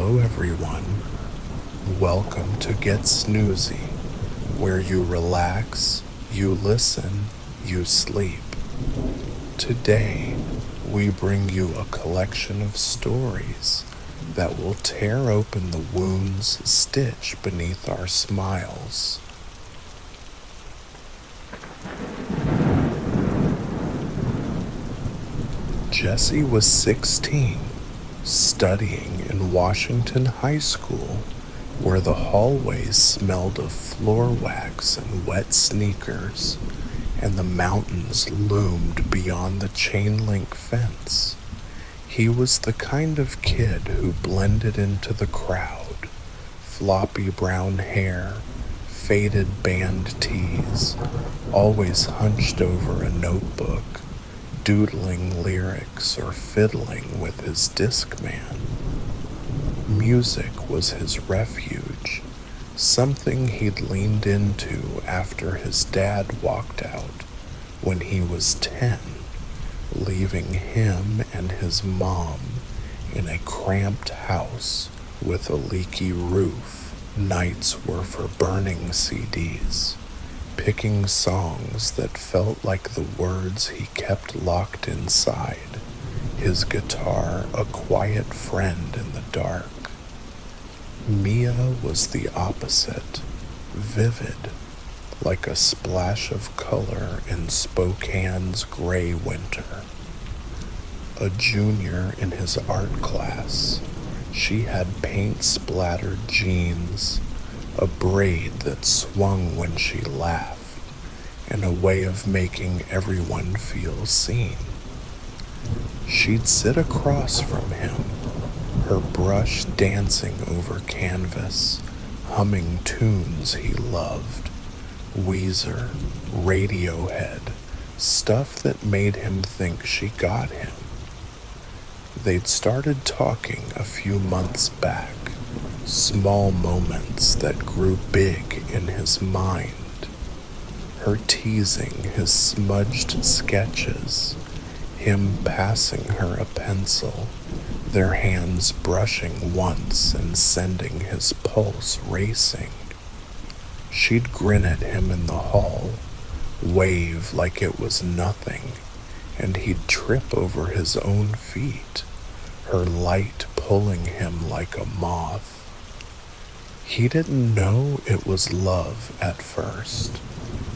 Hello everyone, welcome to Get Snoozy, where you relax, you listen, you sleep. Today, we bring you a collection of stories that will tear open the wounds stitched beneath our smiles. Jessie was 16, studying in Washington High School, where the hallways smelled of floor wax and wet sneakers, and the mountains loomed beyond the chain-link fence. He was the kind of kid who blended into the crowd, floppy brown hair, faded band tees, always hunched over a notebook, doodling lyrics or fiddling with his Discman. Music was his refuge, something he'd leaned into after his dad walked out when he was 10, leaving him and his mom in a cramped house with a leaky roof. Nights were for burning CDs, picking songs that felt like the words he kept locked inside, his guitar a quiet friend in the dark. Mia was the opposite, vivid, like a splash of color in Spokane's gray winter. A junior in his art class, she had paint-splattered jeans, a braid that swung when she laughed, and a way of making everyone feel seen. She'd sit across from him, her brush dancing over canvas, humming tunes he loved, Weezer, Radiohead, stuff that made him think she got him. They'd started talking a few months back, small moments that grew big in his mind. Her teasing his smudged sketches, him passing her a pencil, their hands brushing once and sending his pulse racing. She'd grin at him in the hall, wave like it was nothing, and he'd trip over his own feet, her light pulling him like a moth. He didn't know it was love at first,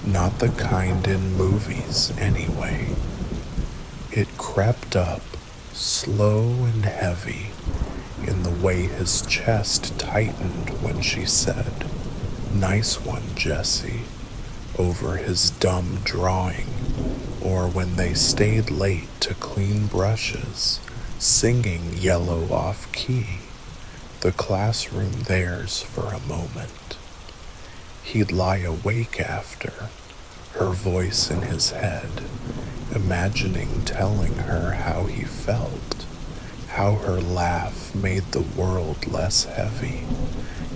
not the kind in movies anyway. It crept up, slow and heavy, in the way his chest tightened when she said, "Nice one, Jessie," over his dumb drawing, or when they stayed late to clean brushes, singing Yellow off-key, the classroom theirs for a moment. He'd lie awake after, her voice in his head, imagining telling her how he felt, how her laugh made the world less heavy,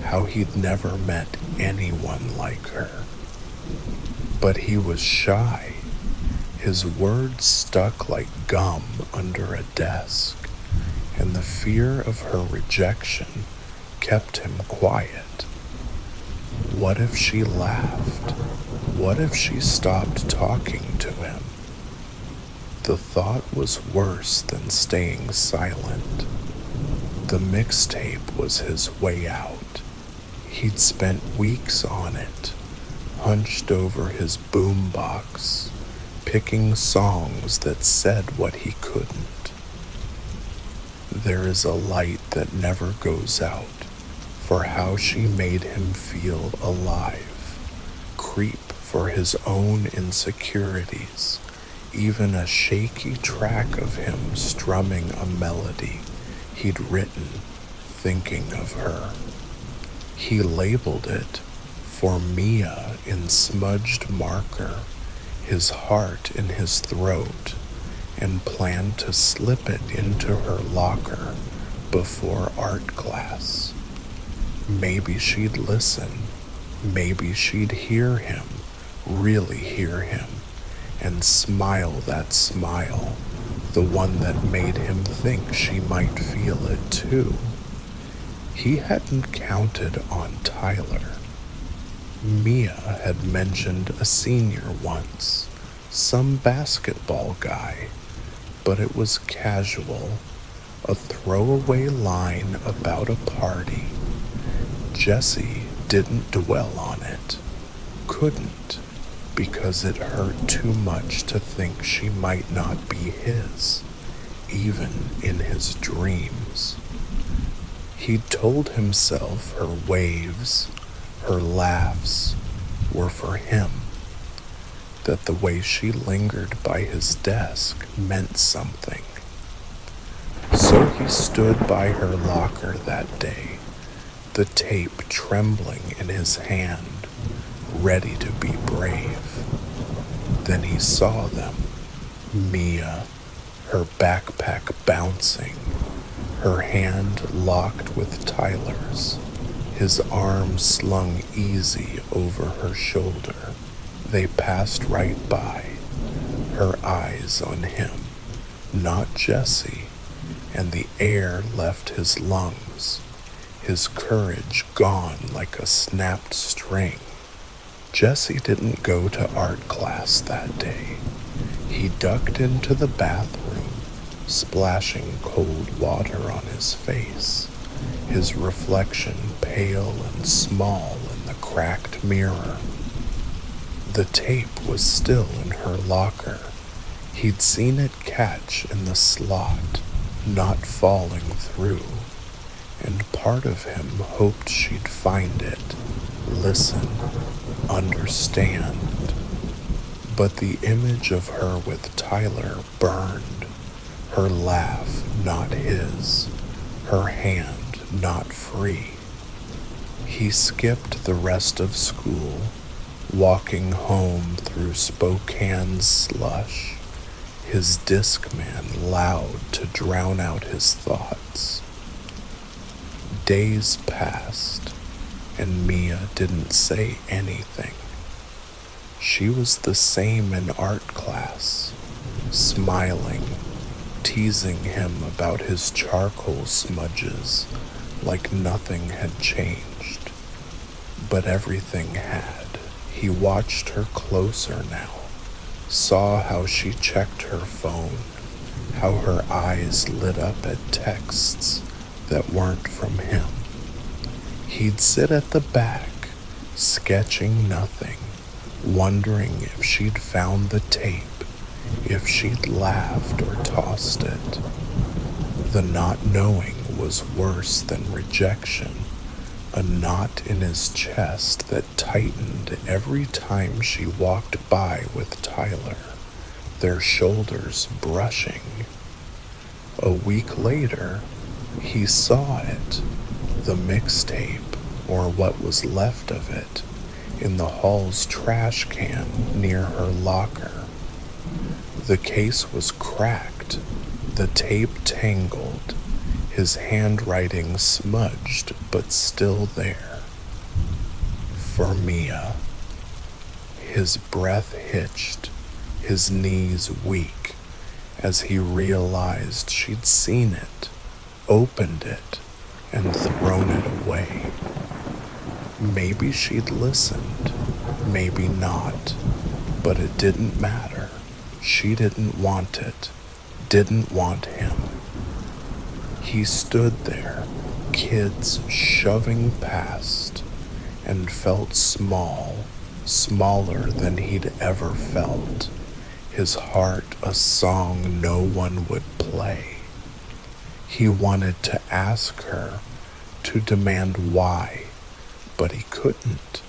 how he'd never met anyone like her. But he was shy. His words stuck like gum under a desk, and the fear of her rejection kept him quiet. What if she laughed? What if she stopped talking to him? The thought was worse than staying silent. The mixtape was his way out. He'd spent weeks on it, hunched over his boombox, picking songs that said what he couldn't. There is a light that never goes out for how she made him feel alive, creep for his own insecurities, even a shaky track of him strumming a melody he'd written, thinking of her. He labeled it for Mia in smudged marker, his heart in his throat, and planned to slip it into her locker before art class. Maybe she'd listen, maybe she'd hear him, really hear him, and smile that smile, the one that made him think she might feel it too. He hadn't counted on Tyler. Mia had mentioned a senior once, some basketball guy, but it was casual, a throwaway line about a party. Jesse didn't dwell on it, couldn't, because it hurt too much to think she might not be his, even in his dreams. He'd told himself her waves, her laughs, were for him, that the way she lingered by his desk meant something. So he stood by her locker that day, the tape trembling in his hand, ready to be brave. Then he saw them, Mia, her backpack bouncing, her hand locked with Tyler's, his arm slung easy over her shoulder. They passed right by, her eyes on him, not Jesse, and the air left his lungs, his courage gone like a snapped string. Jesse didn't go to art class that day. He ducked into the bathroom, splashing cold water on his face, his reflection pale and small in the cracked mirror. The tape was still in her locker. He'd seen it catch in the slot, not falling through, and part of him hoped she'd find it, listen, understand. But the image of her with Tyler burned, her laugh not his, her hand not free. He skipped the rest of school, walking home through Spokane's slush, his Discman loud to drown out his thoughts. Days passed, and Mia didn't say anything. She was the same in art class, smiling, teasing him about his charcoal smudges like nothing had changed. But everything had. He watched her closer now, saw how she checked her phone, how her eyes lit up at texts that weren't from him. He'd sit at the back, sketching nothing, wondering if she'd found the tape, if she'd laughed or tossed it. The not knowing was worse than rejection, a knot in his chest that tightened every time she walked by with Tyler, their shoulders brushing. A week later, he saw it, the mixtape, or what was left of it, in the hall's trash can near her locker. The case was cracked, the tape tangled, his handwriting smudged but still there. For Mia. His breath hitched, his knees weak, as he realized she'd seen it, opened it, and thrown it away. Maybe she'd listened, maybe not, but it didn't matter. She didn't want it, didn't want him. He stood there, kids shoving past, and felt small, smaller than he'd ever felt, his heart a song no one would play. He wanted to ask her, to demand why, but he couldn't.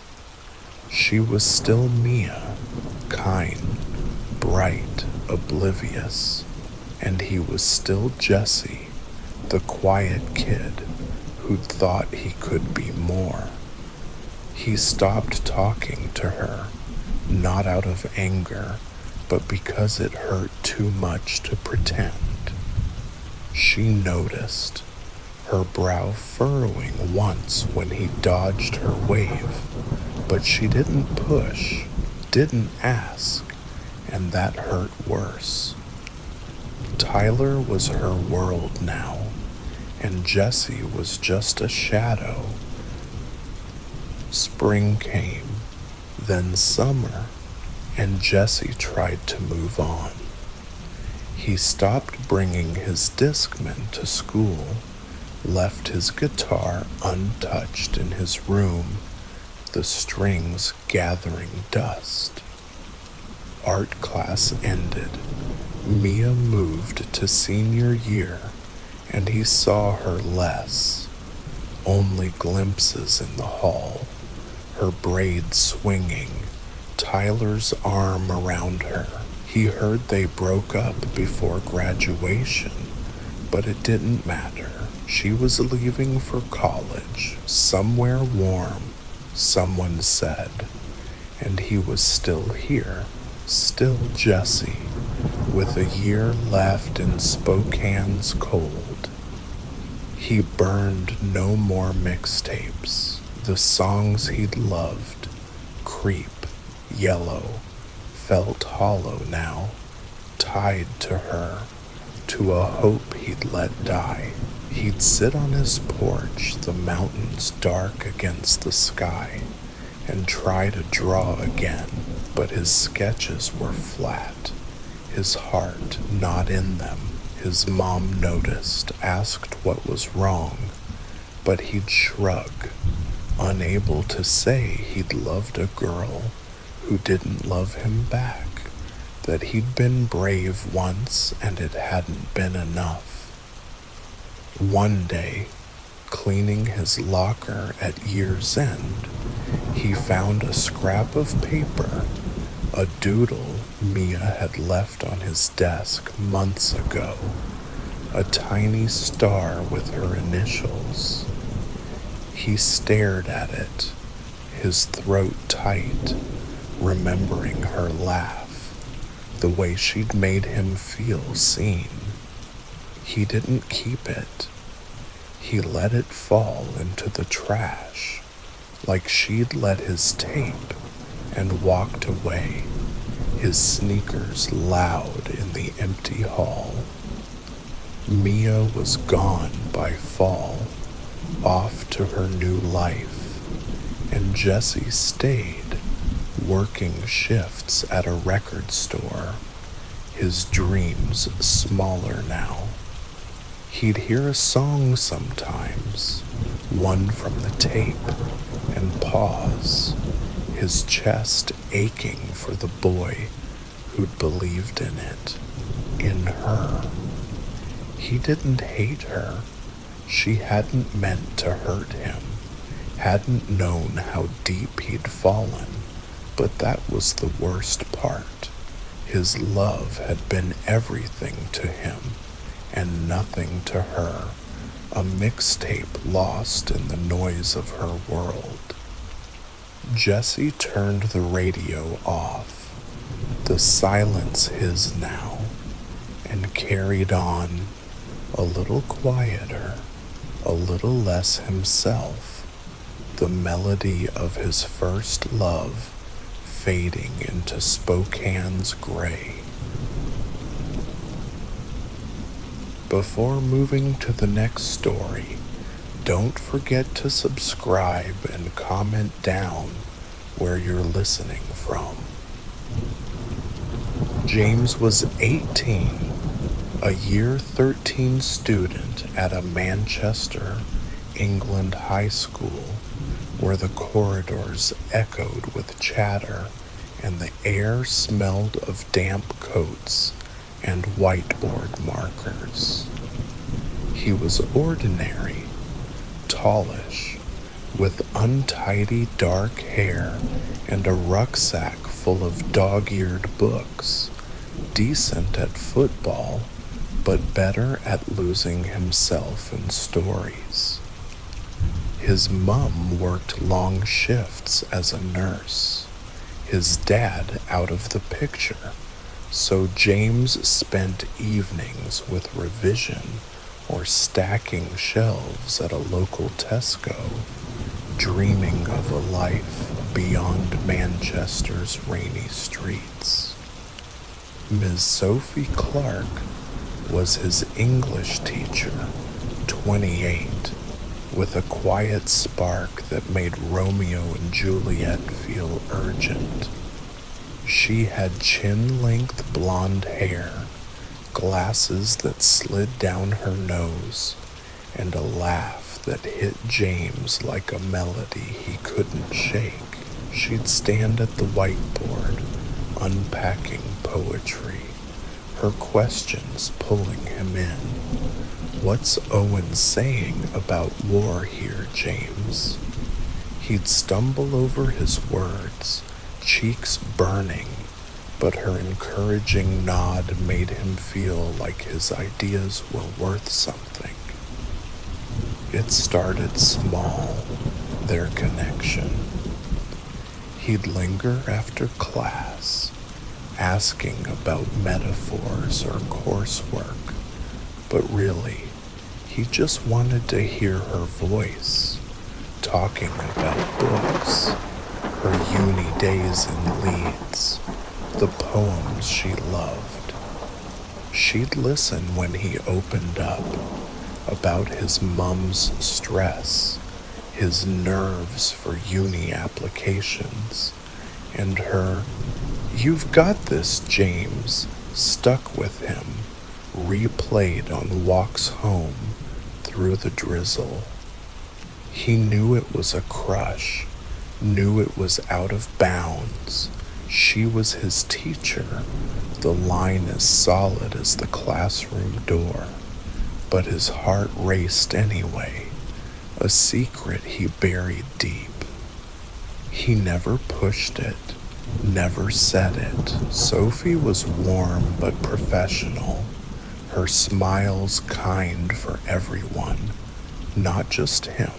She was still Mia, kind, bright, oblivious, and he was still Jesse, the quiet kid who'd thought he could be more. He stopped talking to her, not out of anger, but because it hurt too much to pretend. She noticed, her brow furrowing once when he dodged her wave, but she didn't push, didn't ask, and that hurt worse. Tyler was her world now, and Jesse was just a shadow. Spring came, then summer, and Jesse tried to move on. He stopped bringing his Discman to school, left his guitar untouched in his room, the strings gathering dust. Art class ended. Mia moved to senior year, and he saw her less, only glimpses in the hall, her braids swinging, Tyler's arm around her. He heard they broke up before graduation, but it didn't matter. She was leaving for college, somewhere warm, someone said, and he was still here, still Jesse, with a year left in Spokane's cold. He burned no more mixtapes. The songs he'd loved, Creep, Yellow, felt hollow now, tied to her, to a hope he'd let die. He'd sit on his porch, the mountains dark against the sky, and try to draw again, but his sketches were flat, his heart not in them. His mom noticed, asked what was wrong, but he'd shrug, unable to say he'd loved a girl who didn't love him back, that he'd been brave once and it hadn't been enough. One day, cleaning his locker at year's end, he found a scrap of paper, a doodle Mia had left on his desk months ago, a tiny star with her initials. He stared at it, his throat tight, remembering her laugh, the way she'd made him feel seen. He didn't keep it. He let it fall into the trash, like she'd let his tape, and walked away, his sneakers loud in the empty hall. Mia was gone by fall, off to her new life, and Jesse stayed, working shifts at a record store, his dreams smaller now. He'd hear a song sometimes, one from the tape, and pause, his chest aching for the boy who'd believed in it, in her. He didn't hate her. She hadn't meant to hurt him, hadn't known how deep he'd fallen, but that was the worst part. His love had been everything to him, and nothing to her, a mixtape lost in the noise of her world. Jesse turned the radio off, the silence his now, and carried on, a little quieter, a little less himself, the melody of his first love fading into Spokane's gray. Before moving to the next story, don't forget to subscribe and comment down where you're listening from. James was 18, a year 13 student at a Manchester, England high school, where the corridors echoed with chatter and the air smelled of damp coats and whiteboard markers. He was ordinary, tallish, with untidy dark hair and a rucksack full of dog-eared books, decent at football, but better at losing himself in stories. His mum worked long shifts as a nurse, his dad out of the picture, so James spent evenings with revision or stacking shelves at a local Tesco, dreaming of a life beyond Manchester's rainy streets. Ms. Sophie Clark was his English teacher, 28, with a quiet spark that made Romeo and Juliet feel urgent. She had chin-length blonde hair, glasses that slid down her nose, and a laugh that hit James like a melody he couldn't shake. She'd stand at the whiteboard, unpacking poetry, her questions pulling him in. "What's Owen saying about war here, James?" He'd stumble over his words, cheeks burning, but her encouraging nod made him feel like his ideas were worth something. It started small, their connection. He'd linger after class, asking about metaphors or coursework, but really, he just wanted to hear her voice, talking about books, her uni days in Leeds, the poems she loved. She'd listen when he opened up about his mum's stress, his nerves for uni applications, and her "You've got this, James," stuck with him, replayed on walks home through the drizzle. He knew it was a crush, knew it was out of bounds. She was his teacher, the line as solid as the classroom door, but his heart raced anyway, a secret he buried deep. He never pushed it, never said it. Sophie was warm but professional, her smiles kind for everyone, not just him.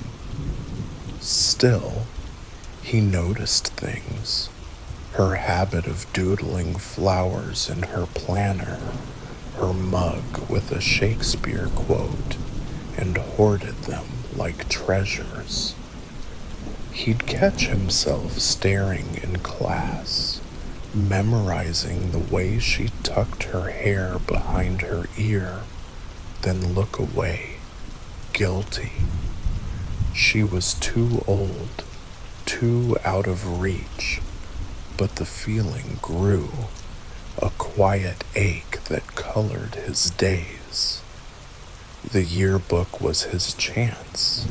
Still, he noticed things. Her habit of doodling flowers in her planner, her mug with a Shakespeare quote, and hoarded them like treasures. He'd catch himself staring in class, memorizing the way she tucked her hair behind her ear, then look away, guilty. She was too old, too out of reach, but the feeling grew, a quiet ache that colored his days. The yearbook was his chance,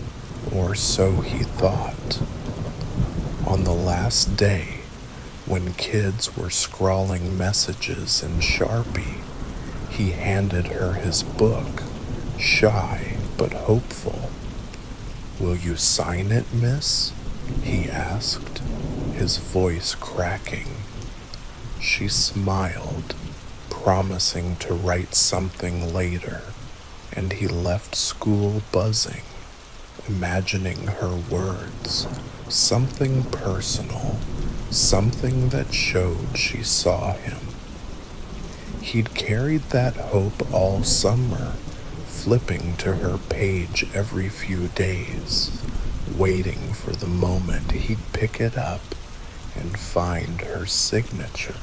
or so he thought. On the last day, when kids were scrawling messages in Sharpie, he handed her his book, shy but hopeful. "Will you sign it, miss?" he asked, his voice cracking. She smiled, promising to write something later, and he left school buzzing, imagining her words, something personal, something that showed she saw him. He'd carried that hope all summer, flipping to her page every few days, waiting for the moment he'd pick it up and find her signature.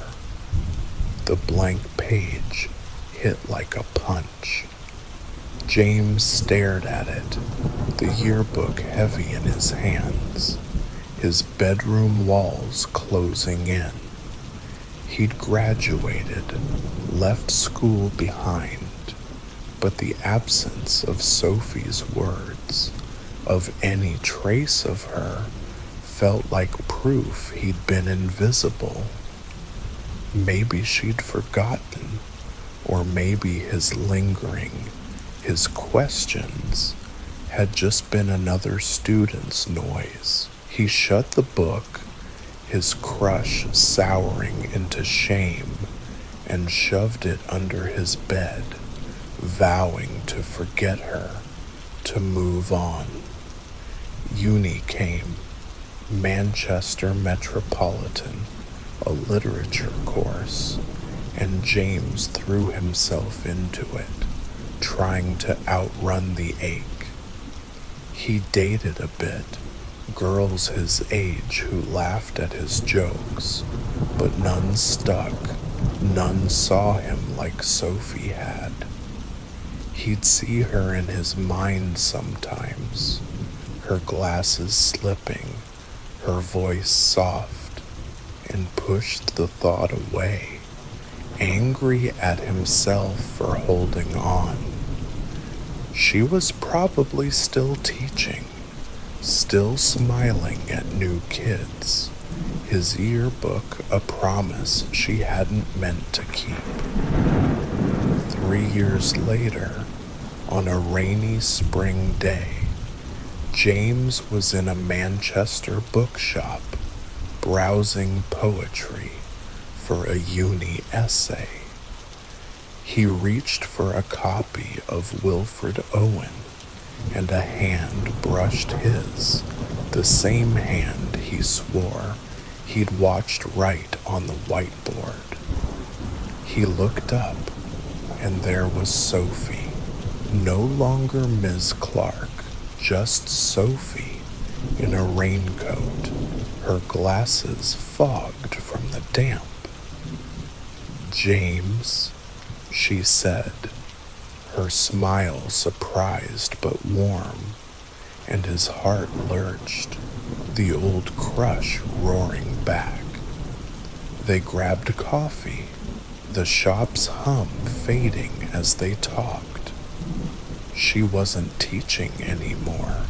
The blank page hit like a punch. James stared at it, the yearbook heavy in his hands, his bedroom walls closing in. He'd graduated, left school behind, but the absence of Sophie's words, of any trace of her, felt like proof he'd been invisible. Maybe she'd forgotten, or maybe his lingering, his questions, had just been another student's noise. He shut the book, his crush souring into shame, and shoved it under his bed, vowing to forget her, to move on. Uni came, Manchester Metropolitan, a literature course, and James threw himself into it, trying to outrun the ache. He dated a bit, girls his age who laughed at his jokes, but none stuck, none saw him like Sophie had. He'd see her in his mind sometimes, her glasses slipping, her voice soft, and pushed the thought away, angry at himself for holding on. She was probably still teaching, still smiling at new kids, his yearbook a promise she hadn't meant to keep. 3 years later, on a rainy spring day, James was in a Manchester bookshop browsing poetry for a uni essay. He reached for a copy of Wilfred Owen, and a hand brushed his, the same hand he swore he'd watched write on the whiteboard. He looked up, and there was Sophie, no longer Ms. Clark, just Sophie, in a raincoat, her glasses fogged from the damp. "James," she said, her smile surprised but warm, and his heart lurched, the old crush roaring back. They grabbed coffee, the shop's hum fading as they talked. She wasn't teaching anymore,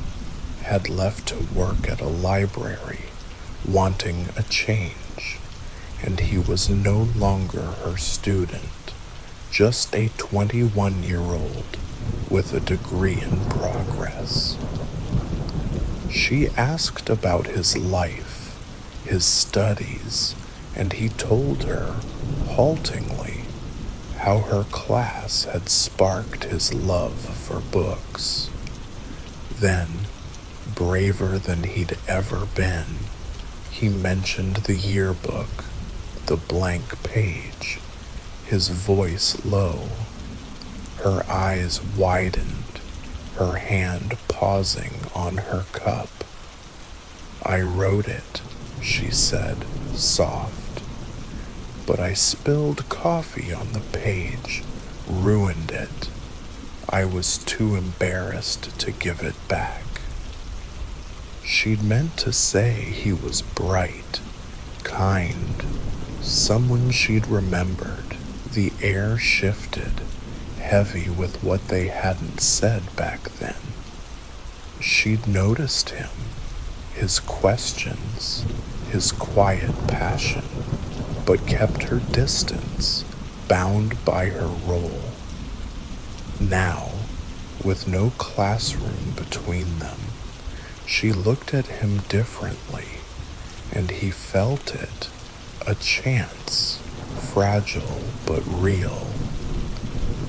had left to work at a library, wanting a change, and he was no longer her student, just a 21-year-old with a degree in progress. She asked about his life, his studies, and he told her, haltingly, how her class had sparked his love for books. Then, braver than he'd ever been, he mentioned the yearbook, the blank page, his voice low. Her eyes widened, her hand pausing on her cup. "I wrote it," she said, soft. "But I spilled coffee on the page, ruined it. I was too embarrassed to give it back." She'd meant to say he was bright, kind, someone she'd remembered. The air shifted, heavy with what they hadn't said back then. She'd noticed him, his questions, his quiet passion, but kept her distance, bound by her role. Now, with no classroom between them, she looked at him differently, and he felt it, a chance, fragile but real.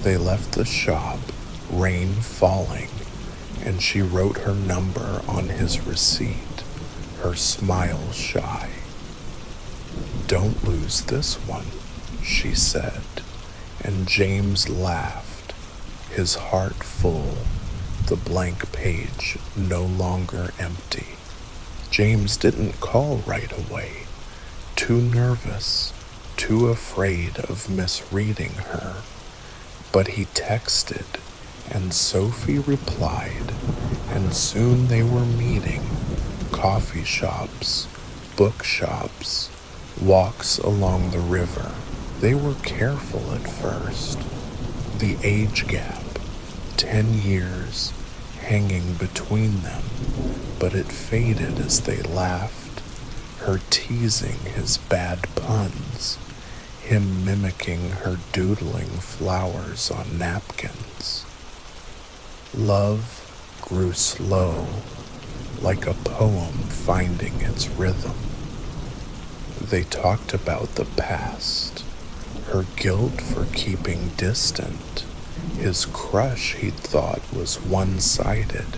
They left the shop, rain falling, and she wrote her number on his receipt, her smile shy. "Don't lose this one," she said, and James laughed, his heart full, the blank page no longer empty. James didn't call right away, too nervous, too afraid of misreading her, but he texted, and Sophie replied, and soon they were meeting, coffee shops, bookshops, walks along the river. They were careful at first. The age gap, 10 years, hanging between them, but it faded as they laughed, her teasing his bad puns, him mimicking her doodling flowers on napkins. Love grew slow, like a poem finding its rhythm. They talked about the past, her guilt for keeping distant, his crush he'd thought was one-sided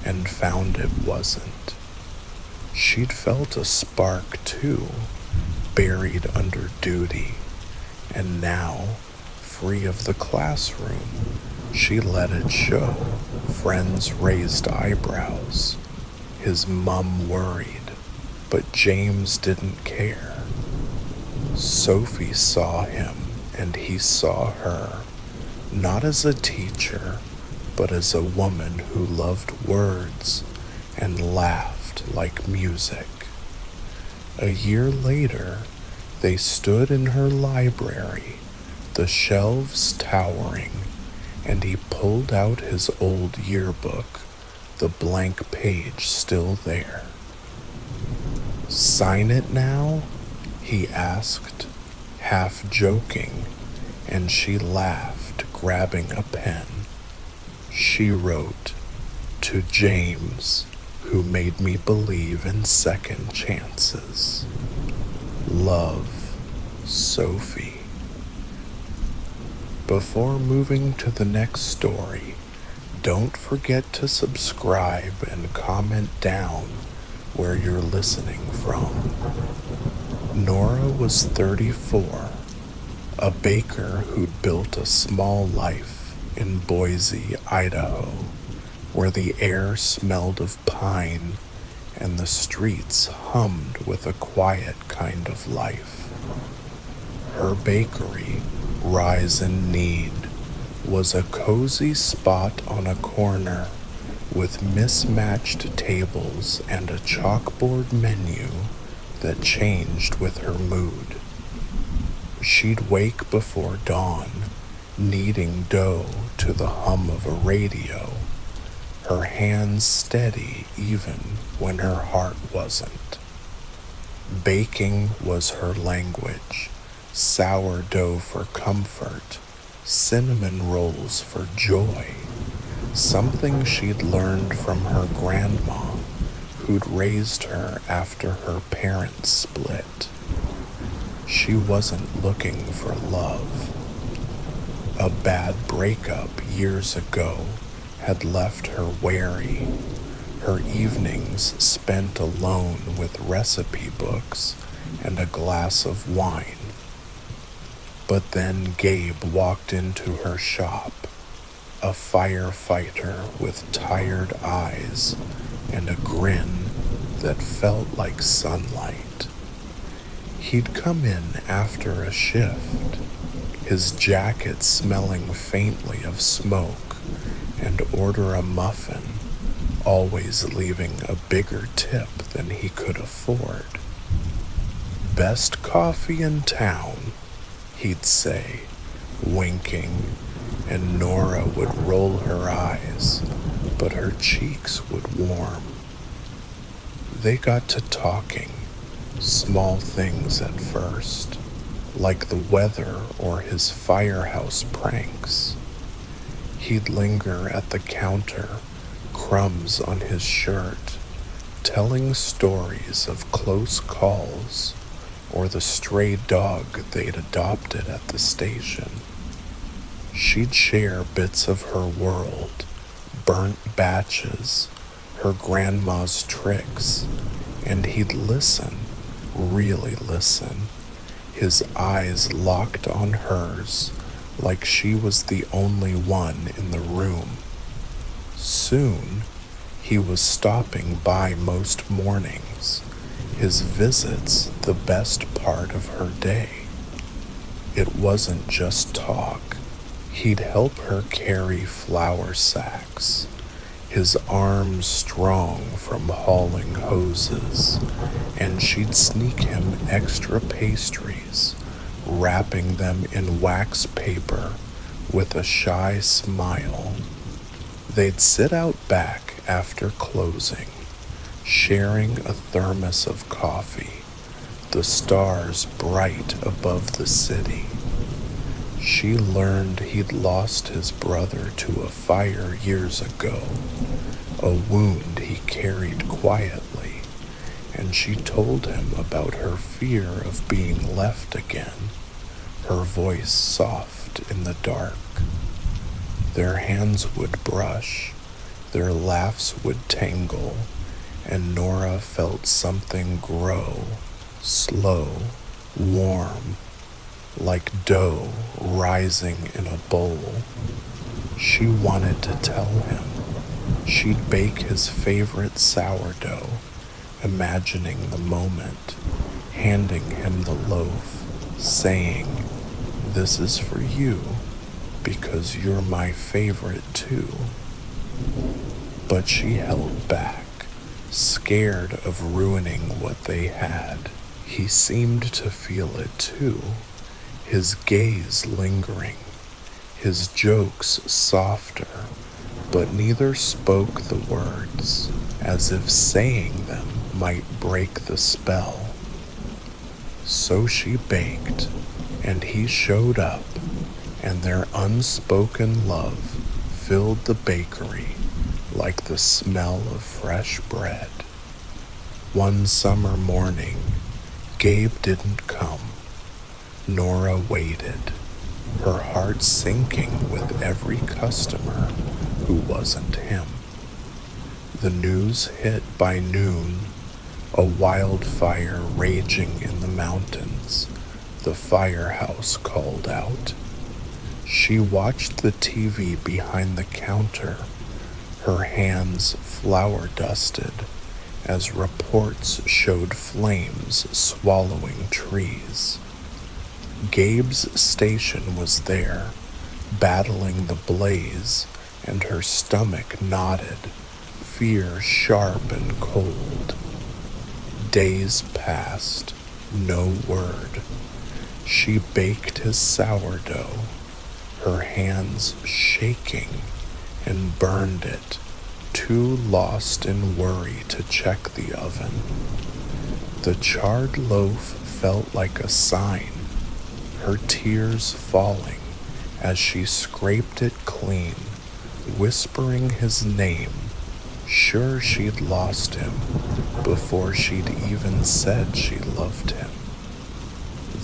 and found it wasn't. She'd felt a spark too, buried under duty, and now, free of the classroom, she let it show. Friends raised eyebrows, his mum worried, but James didn't care. Sophie saw him, and he saw her, not as a teacher, but as a woman who loved words and laughed like music. A year later, they stood in her library, the shelves towering, and he pulled out his old yearbook, the blank page still there. "Sign it now?" he asked, half joking, and she laughed, grabbing a pen. She wrote, "To James, who made me believe in second chances. Love, Sophie." Before moving to the next story, don't forget to subscribe and comment down where you're listening from. Nora was 34, a baker who'd built a small life in Boise, Idaho, where the air smelled of pine and the streets hummed with a quiet kind of life. Her bakery, Rise and Need, was a cozy spot on a corner with mismatched tables and a chalkboard menu that changed with her mood. She'd wake before dawn, kneading dough to the hum of a radio, her hands steady even when her heart wasn't. Baking was her language, sourdough for comfort, cinnamon rolls for joy, something she'd learned from her grandma, who'd raised her after her parents split. She wasn't looking for love. A bad breakup years ago had left her wary, her evenings spent alone with recipe books and a glass of wine. But then Gabe walked into her shop, a firefighter with tired eyes and a grin that felt like sunlight. He'd come in after a shift, his jacket smelling faintly of smoke, and order a muffin, always leaving a bigger tip than he could afford. "Best coffee in town," he'd say, winking, and Nora would roll her eyes, but her cheeks would warm. They got to talking, small things at first, like the weather or his firehouse pranks. He'd linger at the counter, crumbs on his shirt, telling stories of close calls or the stray dog they'd adopted at the station. She'd share bits of her world, burnt batches, her grandma's tricks, and he'd listen, really listen, his eyes locked on hers like she was the only one in the room. Soon, he was stopping by most mornings, his visits the best part of her day. It wasn't just talk. He'd help her carry flour sacks, his arms strong from hauling hoses, and she'd sneak him extra pastries, wrapping them in wax paper with a shy smile. They'd sit out back after closing, sharing a thermos of coffee, the stars bright above the city. She learned he'd lost his brother to a fire years ago, a wound he carried quietly, and she told him about her fear of being left again, her voice soft in the dark. Their hands would brush, their laughs would tangle, and Nora felt something grow, slow, warm, like dough rising in a bowl. She wanted to tell him. She'd bake his favorite sourdough, imagining the moment, handing him the loaf, saying, "This is for you," because you're my favorite too." But she held back, scared of ruining what they had. He seemed to feel it too, his gaze lingering, his jokes softer, but neither spoke the words, as if saying them might break the spell. So she baked, and he showed up, and their unspoken love filled the bakery like the smell of fresh bread. One summer morning, Gabe didn't come. Nora waited, her heart sinking with every customer who wasn't him. The news hit by noon, a wildfire raging in the mountains. The firehouse called out. She watched the TV behind the counter, her hands flour-dusted as reports showed flames swallowing trees. Gabe's station was there, battling the blaze, and her stomach knotted, fear sharp and cold. Days passed, no word. She baked his sourdough, her hands shaking, and burned it, too lost in worry to check the oven. The charred loaf felt like a sign, her tears falling as she scraped it clean, whispering his name, sure she'd lost him before she'd even said she loved him.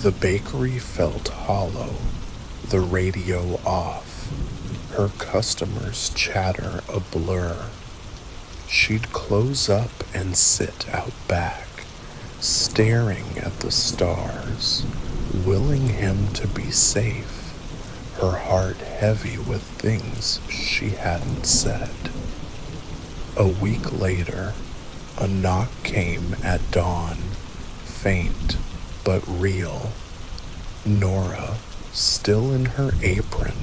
The bakery felt hollow, the radio off, her customers' chatter a blur. She'd close up and sit out back, staring at the stars, willing him to be safe, her heart heavy with things she hadn't said. A week later, a knock came at dawn, faint but real. Nora, still in her apron,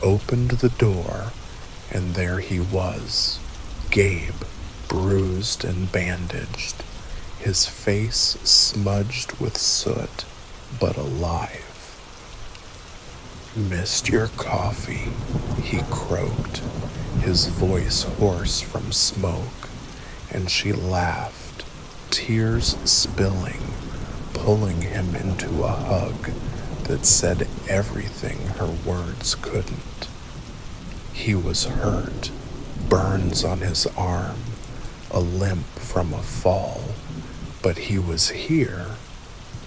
opened the door, and there he was, Gabe, bruised and bandaged, his face smudged with soot, but alive. "Missed your coffee," he croaked, his voice hoarse from smoke, and she laughed, tears spilling, pulling him into a hug that said everything her words couldn't. He was hurt, burns on his arm, a limp from a fall, but he was here,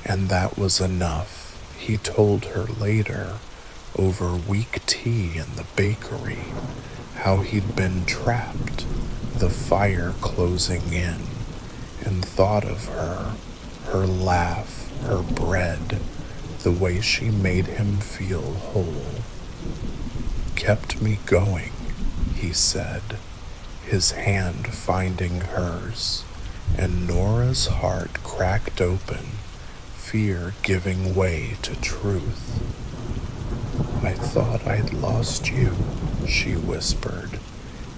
and that was enough, he told her later, over weak tea in the bakery, how he'd been trapped, the fire closing in, and thought of her, her laugh, her bread, the way she made him feel whole. "Kept me going," he said, his hand finding hers, and Nora's heart cracked open, fear giving way to truth. "I thought I'd lost you," she whispered,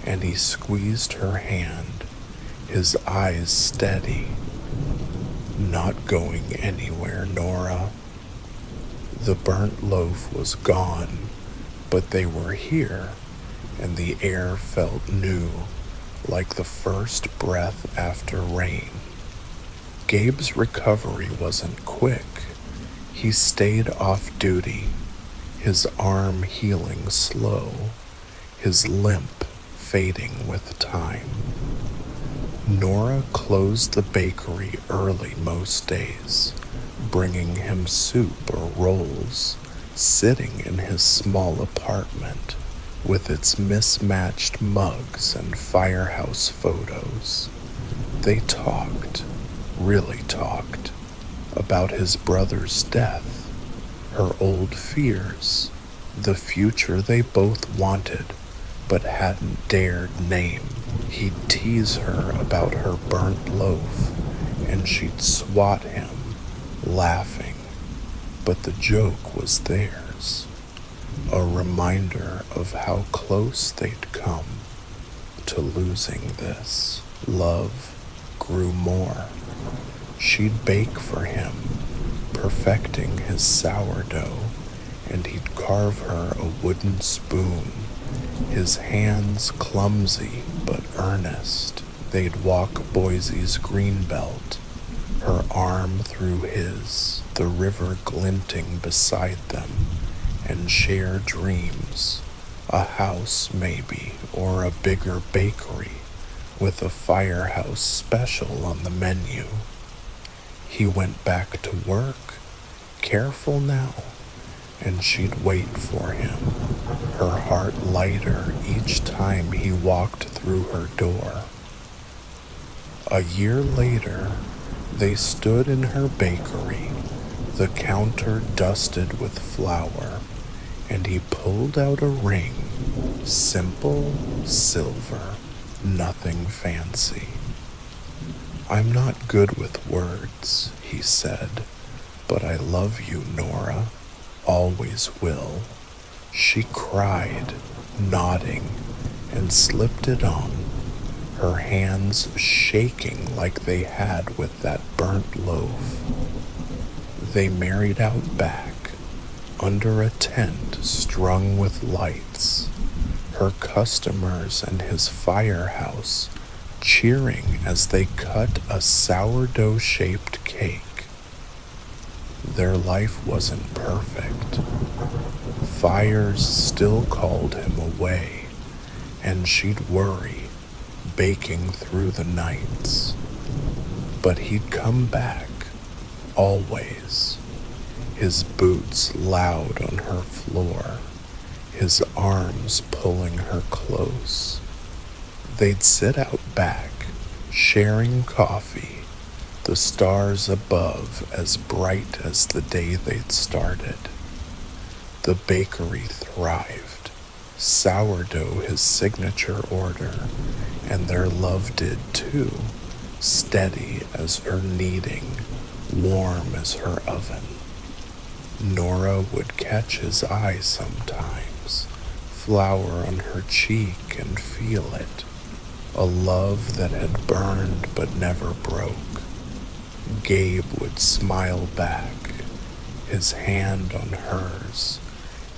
and he squeezed her hand, his eyes steady. "Not going anywhere, Nora." The burnt loaf was gone, but they were here, and the air felt new, like the first breath after rain. Gabe's recovery wasn't quick. He stayed off duty, his arm healing slow, his limp fading with time. Nora closed the bakery early most days, bringing him soup or rolls, sitting in his small apartment with its mismatched mugs and firehouse photos. They talked, really talked, about his brother's death, her old fears, the future they both wanted but hadn't dared name. He'd tease her about her burnt loaf, and she'd swat him, laughing, but the joke was theirs. a reminder of how close they'd come to losing this. Love grew more. She'd bake for him, perfecting his sourdough, and he'd carve her a wooden spoon, his hands clumsy but earnest. They'd walk Boise's greenbelt, her arm through his, the river glinting beside them, and share dreams, a house maybe, or a bigger bakery, with a firehouse special on the menu. He went back to work, careful now, and she'd wait for him, her heart lighter each time he walked through her door. A year later, they stood in her bakery, the counter dusted with flour, and he pulled out a ring, simple silver, nothing fancy. "I'm not good with words," he said, "but I love you, Nora, always will." She cried, nodding, and slipped it on, her hands shaking like they had with that burnt loaf. They married out back, under a tent strung with lights, her customers and his firehouse cheering as they cut a sourdough-shaped cake. Their life wasn't perfect. Fires still called him away, and she'd worry, baking through the nights. But he'd come back, always, his boots loud on her floor, his arms pulling her close. They'd sit out back, sharing coffee, the stars above as bright as the day they'd started. The bakery thrived, sourdough his signature order, and their love did too, steady as her kneading, warm as her oven. Nora would catch his eye sometimes, flour on her cheek and feel it, a love that had burned but never broke. Gabe would smile back, his hand on hers,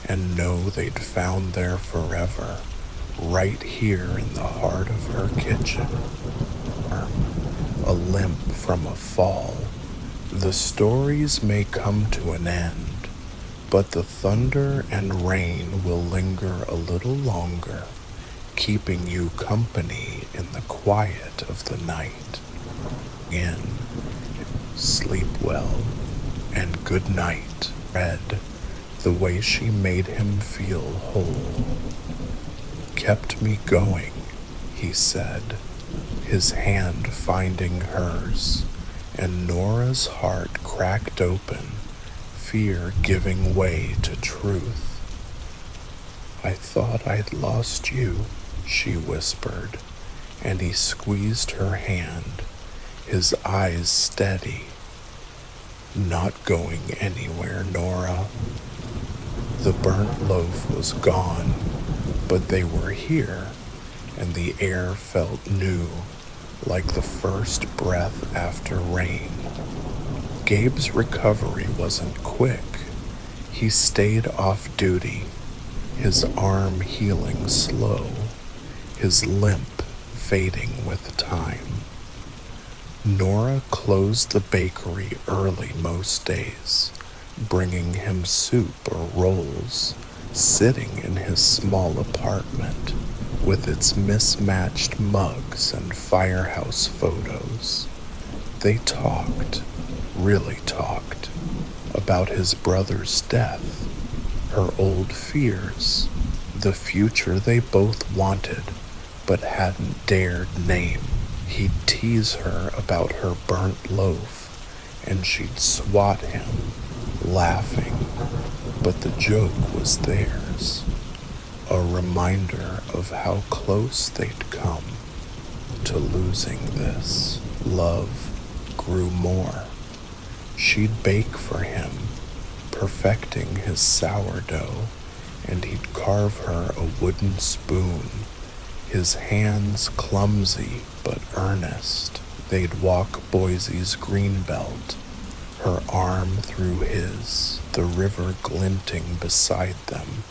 and know they'd found there forever, right here in the heart of her kitchen. A limp from a fall. The stories may come to an end, but the thunder and rain will linger a little longer, keeping you company in the quiet of the night. In, sleep well, and good night. Read, the way she made him feel whole. Kept me going, he said, his hand finding hers, and Nora's heart cracked open, fear giving way to truth. "I thought I'd lost you," she whispered, and he squeezed her hand, his eyes steady. "Not going anywhere, Nora." The burnt loaf was gone, but they were here, and the air felt new, like the first breath after rain. Gabe's recovery wasn't quick. He stayed off duty, his arm healing slow, his limp fading with time. Nora closed the bakery early most days, bringing him soup or rolls, sitting in his small apartment with its mismatched mugs and firehouse photos. They talked, really talked, about his brother's death, her old fears, the future they both wanted but hadn't dared name. He'd tease her about her burnt loaf, and she'd swat him, laughing, but the joke was theirs, a reminder of how close they'd come to losing this. Love grew more. She'd bake for him, perfecting his sourdough, and he'd carve her a wooden spoon. His hands clumsy but earnest, they'd walk Boise's green belt, her arm through his, the river glinting beside them,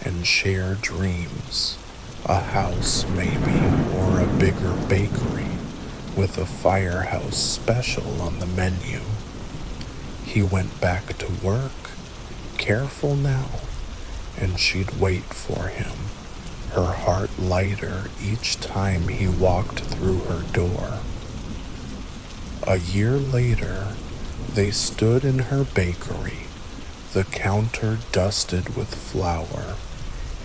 and share dreams, a house maybe, or a bigger bakery, with a firehouse special on the menu. He went back to work, careful now, and she'd wait for him, her heart lighter each time he walked through her door. A year later, they stood in her bakery, the counter dusted with flour,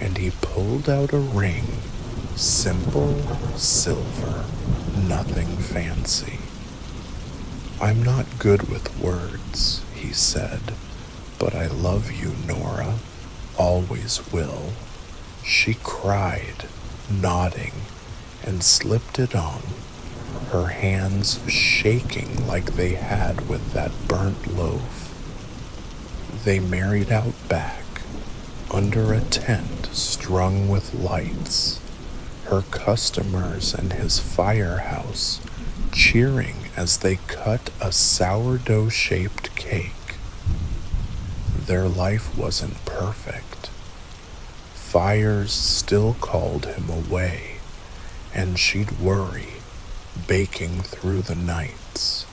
and he pulled out a ring, simple, silver, nothing fancy. "I'm not good with words," he said, "but I love you, Nora, always will." She cried, nodding, and slipped it on, her hands shaking like they had with that burnt loaf. They married out back, under a tent strung with lights, her customers and his firehouse cheering as they cut a sourdough-shaped cake. Their life wasn't perfect. Fires still called him away, and she'd worry, baking through the nights.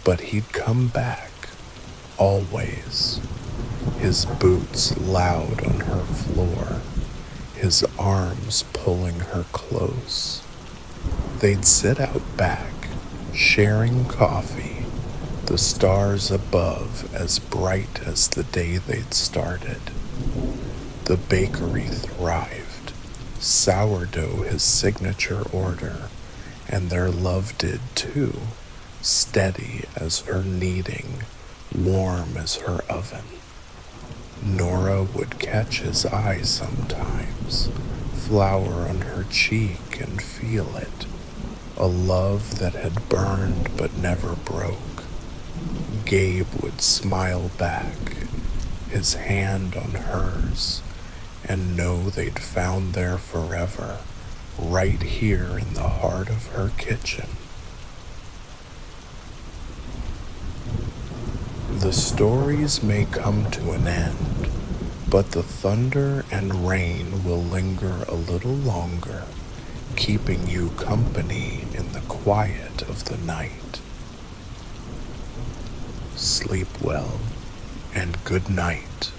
But he'd come back, always, his boots loud on her floor, his arms pulling her close. They'd sit out back, sharing coffee, the stars above as bright as the day they'd started. The bakery thrived, sourdough his signature order, and their love did too, steady as her kneading, warm as her oven. Nora would catch his eye sometimes, flower on her cheek and feel it, a love that had burned but never broke. Gabe would smile back, his hand on hers, and know they'd found their forever, right here in the heart of her kitchen. The stories may come to an end, but the thunder and rain will linger a little longer, keeping you company in the quiet of the night. Sleep well, and good night.